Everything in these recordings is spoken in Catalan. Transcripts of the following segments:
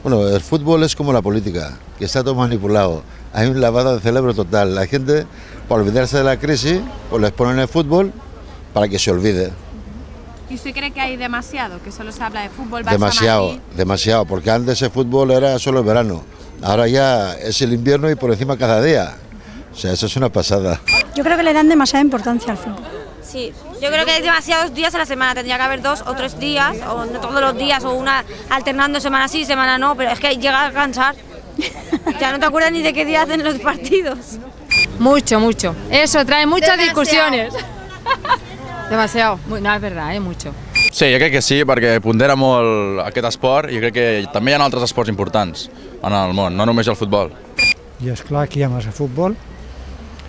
Bueno, el fútbol es como la política, que está todo manipulado. Hay un lavado de cerebro total. La gente, para olvidarse de la crisis, pues les ponen el fútbol para que se olvide. ¿Y usted cree que hay demasiado? Que solo se habla de fútbol, Barça, Demasiado, Madrid. demasiado, porque antes el fútbol era solo el verano. Ahora ya es el invierno y por encima cada día. O sea, eso es una pasada. Yo creo que le dan demasiada importancia al fútbol. Sí, yo creo que hay demasiados días a la semana, tendría que haber 2 o 3 días, o no todos los días, o una alternando semana sí, semana no, pero es que llega a cansar. Ya no te acuerdas ni de qué día hacen los partidos. Mucho, mucho. Eso trae muchas discusiones. Demasiado. No, és verdad, mucho. Sí, jo crec que sí, perquè pondera molt aquest esport i crec que també hi ha altres esports importants en el món, no només el futbol. I és clar que hi ha massa futbol.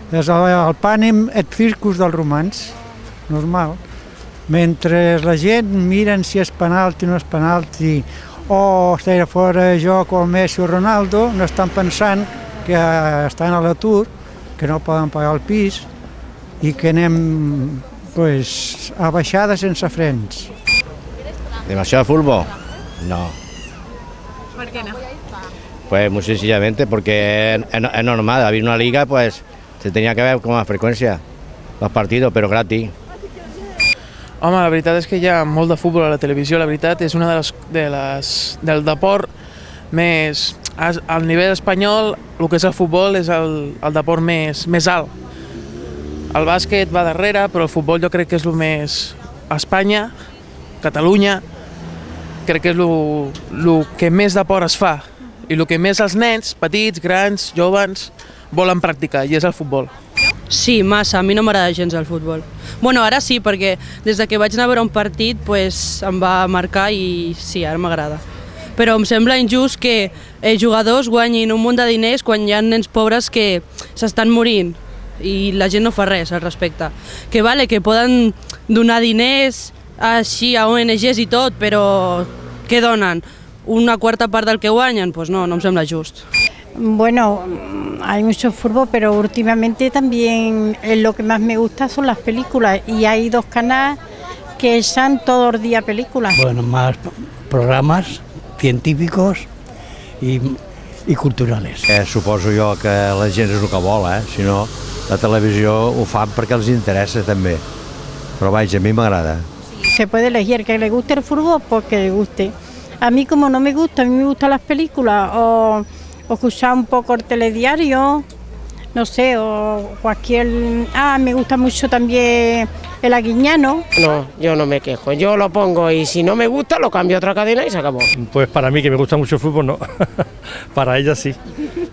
És el pànim et circus dels romans, normal. Mentre la gent miren si és penalti o no és penalti, o està fora de joc o el Messi o Ronaldo, no estan pensant que estan a l'atur, que no poden pagar el pis i que anem pues, a baixada sense frens. ¿Demasiado fútbol? No. ¿Por qué no? Pues muy sencillamente porque es normal, haber una liga pues se tenía que ver con más frecuencia los partidos, pero gratis. Home, la veritat és que hi ha molt de futbol a la televisió, la veritat és una del deport més... Al nivell espanyol, el que és el futbol és el deport més alt. El bàsquet va darrere, però el futbol jo crec que és el més... Espanya, Catalunya, crec que és el que més deport es fa i el que més els nens, petits, grans, joves, volen practicar, i és el futbol. Sí, massa, a mi no m'agrada gens el futbol. Bueno, ara sí, perquè des de que vaig anar a veure un partit pues, em va marcar i sí, ara m'agrada. Però em sembla injust que jugadors guanyin un munt de diners quan hi ha nens pobres que s'estan morint i la gent no fa res al respecte. Que vale, que poden donar diners així a ONGs i tot, però què donen? Una quarta part del que guanyen? Pues no, no em sembla just. Bueno, hay mucho fútbol, pero últimamente también lo que más me gusta son las películas y hay 2 canales que echan todos los días películas. Bueno, más programas científicos i culturales. Suposo jo que la gent és el que vol, si no, la televisió ho fan perquè els interessa també. Però vaja, a mi m'agrada. Se puede elegir que le guste el fútbol porque le guste. A mí como no me gusta, a mí me gustan las películas o escuchar un poco el telediario, no sé, o cualquier... me gusta mucho también el Arguiñano. No, yo no me quejo, yo lo pongo y si no me gusta lo cambio a otra cadena y se acabó. Pues para mí, que me gusta mucho el fútbol, no. Para ella sí,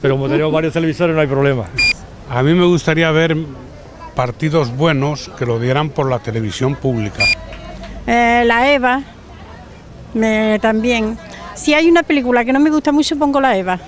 pero como tenemos varios televisores no hay problema. A mí me gustaría ver partidos buenos que lo dieran por la televisión pública. La Eva, también. Si hay una película que no me gusta mucho, pongo la Eva.